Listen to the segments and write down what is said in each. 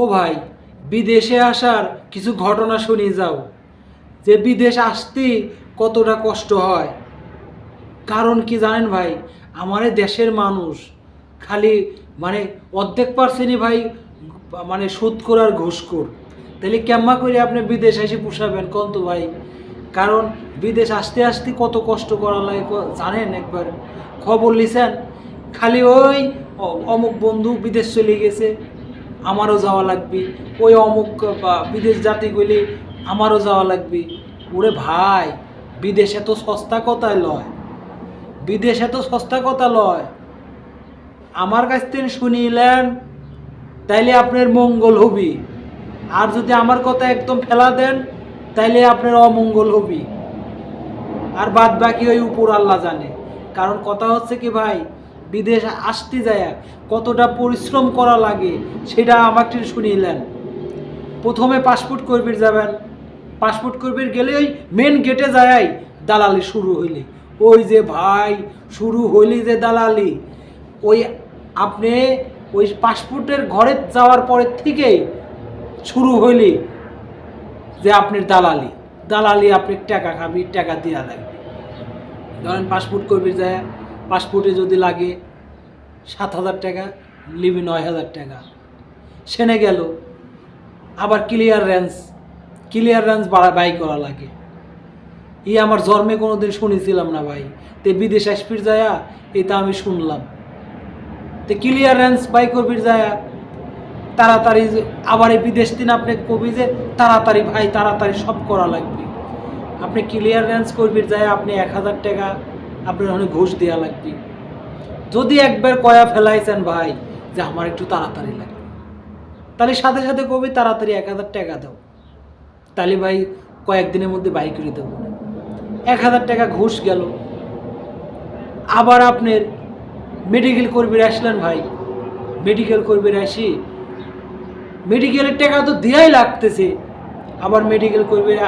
ও ভাই, বিদেশে আসার কিছু ঘটনা শুনে যাও যে বিদেশ আসতে কতটা কষ্ট হয়। কারণ কি জানেন ভাই, আমার এই দেশের মানুষ খালি মানে অর্ধেক পার্সেন্টই ভাই মানে সুদখোর আর ঘুষখোর। তাহলে কেম্মা করে আপনি বিদেশ এসে পুষাবেন কোন তো ভাই? কারণ বিদেশ আসতে আসতে কত কষ্ট করা লাগে জানেন একবার? খবর লিছেন? খালি ওই অমুক বন্ধু বিদেশ চলে গেছে, আমারও যাওয়া লাগবে। ওই অমুক বিদেশ জাতি গেলে আমারও যাওয়া লাগবে। ওরে ভাই, বিদেশে তো সস্তা কথায় লয়, বিদেশে তো সস্তা কথা লয়। আমার কাছ থেকে শুনিলেন তাইলে আপনার মঙ্গল হবি, আর যদি আমার কথা একদম ফেলা দেন তাইলে আপনার অমঙ্গল হবি। আর বাদ বাকি ওই উপর আল্লাহ জানে। কারণ কথা হচ্ছে কি ভাই, বিদেশ আসতে যায় কতটা পরিশ্রম করা লাগে সেটা আমাকে শুনিলেন। প্রথমে পাসপোর্ট করবির যাবেন, পাসপোর্ট করবির গেলে ওই মেন গেটে যায় দালালি শুরু হইলে। ওই যে ভাই শুরু হইলি যে দালালি, ওই আপনি ওই পাসপোর্টের ঘরে যাওয়ার পরের থেকেই শুরু হইলি যে আপনার দালালি। দালালি আপনি টাকা খাবি, টাকা দেওয়া লাগবে। ধরেন পাসপোর্ট করবি যায়, পাসপোর্টে যদি লাগে 7,000 টাকা, লিবি 9,000 টাকা। সেনে গেল আবার ক্লিয়ারেন্স বাই করা লাগে। আমার জন্মে কোনোদিন শুনেছিলাম না ভাই, তে বিদেশ আসবির যায় এটা আমি শুনলাম। তে ক্লিয়ারেন্স বাই করবির যায় তাড়াতাড়ি, আবার এই বিদেশ দিন আপনি কবি যে তাড়াতাড়ি ভাই তাড়াতাড়ি সব করা লাগবে। আপনি ক্লিয়ারেন্স করবির যায় আপনি 1,000 টাকা আপনার ওখানে ঘুষ দেওয়া লাগবে। যদি একবার কয়া ফেলাইছেন ভাই যে আমার একটু তাড়াতাড়ি লাগবে, তাহলে সাথে সাথে কবি তাড়াতাড়ি 1,000 টাকা দাও, তাহলে ভাই কয়েকদিনের মধ্যে বাই করে দেবো না। 1,000 টাকা ঘুষ গেল। আবার আপনার মেডিকেল করবির আসলেন ভাই, মেডিকেল করবির আসি মেডিকেলের টাকা তো দেওয়াই লাগতেছে। আবার মেডিকেল করবির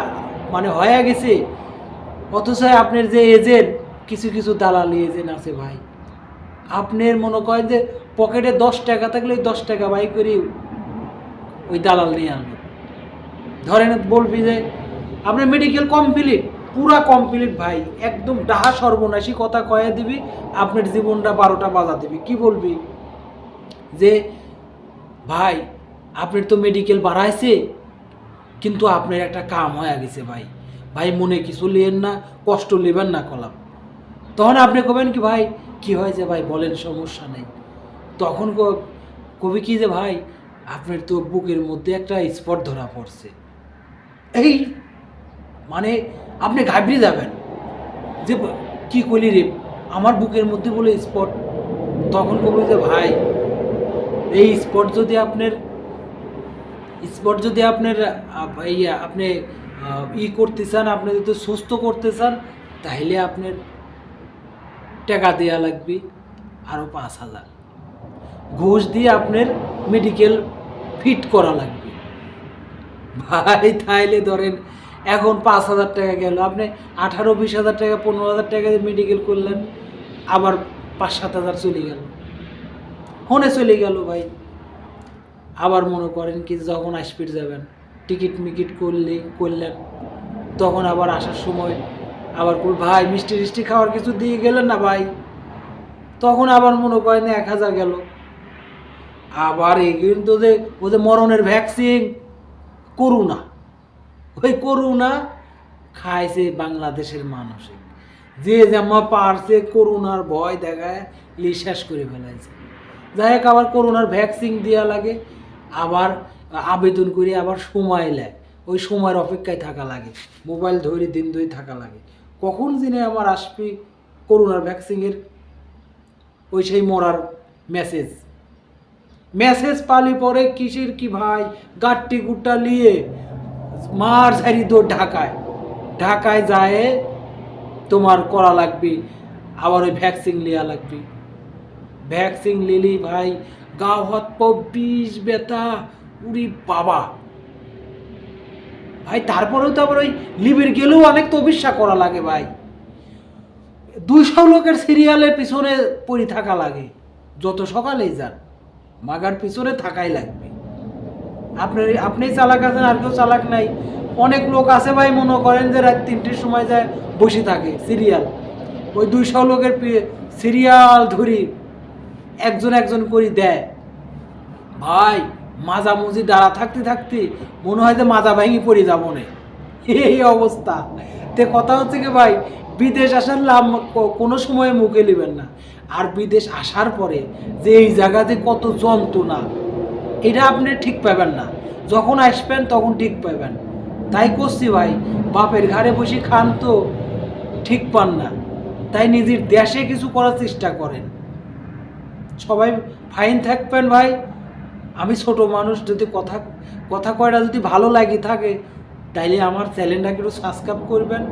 মানে হয়ে গেছে, অথচ আপনার যে এজেন্ট, কিছু কিছু দালালি এজেন্ট আছে ভাই, আপনার মনে করেন যে পকেটে 10 টাকা থাকলে 10 টাকা বাই করি ওই দালাল নিয়ে আনবে। ধরেন বলবি যে আপনার মেডিকেল কমপ্লিট, পুরা কমপ্লিট ভাই, একদম ডাহা সর্বনাশী কথা কয়ে দিবি, আপনার জীবনটা 12টা বাজা দিবি। কি বলবি যে ভাই আপনার তো মেডিকেল বাড়াইছে, কিন্তু আপনার একটা কাম হয়ে গেছে ভাই, ভাই মনে কিছু লিয়েন না, কষ্ট নেবেন না কলাম। তখন আপনি কবেন কি ভাই কি হয়েছে ভাই বলেন, সমস্যা নেই। তখন কবি কি যে ভাই আপনার তো বুকের মধ্যে একটা স্পট ধরা পড়ছে। এই মানে আপনি ঘাবড়ে যাবেন যে কি করলি রে, আমার বুকের মধ্যে বলে স্পট। তখন কবি যে ভাই এই স্পট যদি আপনার আপনি করতে চান, আপনি যদি সুস্থ করতে চান, তাহলে আপনার টাকা দেওয়া লাগবে আরও 5,000। ঘুষ দিয়ে আপনার মেডিকেল ফিট করা লাগবে ভাই। তাইলে ধরেন এখন 5,000 টাকা গেল, আপনি 18-20,000 টাকা 15,000 টাকা মেডিকেল করলেন, আবার 5-7,000 চলে গেল, চলে গেল ভাই। আবার মনে করেন কি যখন আসপির যাবেন, টিকিট করলেন, তখন আবার আসার সময় আবার ভাই মিষ্টি টিষ্টি খাওয়ার কিছু দিয়ে গেলেন না ভাই, তখন আবার মনে করেন 1,000 গেল। আবার এগুলো তো যে ওদের মরণের ভ্যাকসিন করোনা, ওই করোনা খাইছে বাংলাদেশের মানুষে, যে যেমন পারছে করোনার ভয় দেখায় শেষ করে ফেলাইছে। যাই হোক, আবার করোনার ভ্যাকসিন দেওয়া লাগে, আবার আবেদন করে আবার সময় নেয়, ওই সময়ের অপেক্ষায় থাকা লাগে, মোবাইল ধরে দিন ধরে থাকা লাগে, কখন দিনে আমার আসবে করোনার ভ্যাকসিনের ওই সেই মরার মেসেজ পালি পরে কিসের কি ভাই, গাট্টি গুট্টা নিয়ে মার ঝাড়ি দৌড় ঢাকায় যায় তোমার করা লাগবে, আবার ওই ভ্যাকসিন নেওয়া লাগবে। ভ্যাকসিন নিলি ভাই গা হাত পা বিষ ব্যথা, উরি বাবা ভাই। তারপরেও তো আবার ওই লিবির গেলেও অনেক তো অবিশ্বাস করা লাগে ভাই, 200 লোকের সিরিয়ালের পিছনে পড়ে থাকা লাগে, যত সকালেই যান মাগার পিছনে থাকাই লাগবে। আপনি চালাক আছেন, আর কেউ চালাক নাই। অনেক লোক আছে ভাই, মনে করেন যে রাত 3টের সময় যায় বসে থাকে সিরিয়াল, ওই 200 লোকের সিরিয়াল ধরি একজন একজন করে দেয় ভাই। মাঝামুঝি দাঁড়া থাকতে থাকতে মনে হয় যে মাজা ভেঙে পড়ে যাবো না, এই অবস্থা। তে কথা হচ্ছে কি ভাই, বিদেশ আসার লাভ কোনো সময় মুখে নেবেন না। আর বিদেশ আসার পরে যে এই জায়গাতে কত যন্ত্রণা, এটা আপনি ঠিক পাবেন না। যখন আসবেন তখন ঠিক পাবেন। তাই করছি ভাই, বাপের ঘাড়ে বসে খান তো ঠিক পান না, তাই নিজের দেশে কিছু করার চেষ্টা করেন। সবাই ফাইন থাকবেন ভাই। আমি ছোট মানুষ, যদি কথা কথা কয়টা যদি ভালো লাগে থাকে তাইলে আমার চ্যানেলটাকে একটু সাবস্ক্রাইব করবেন।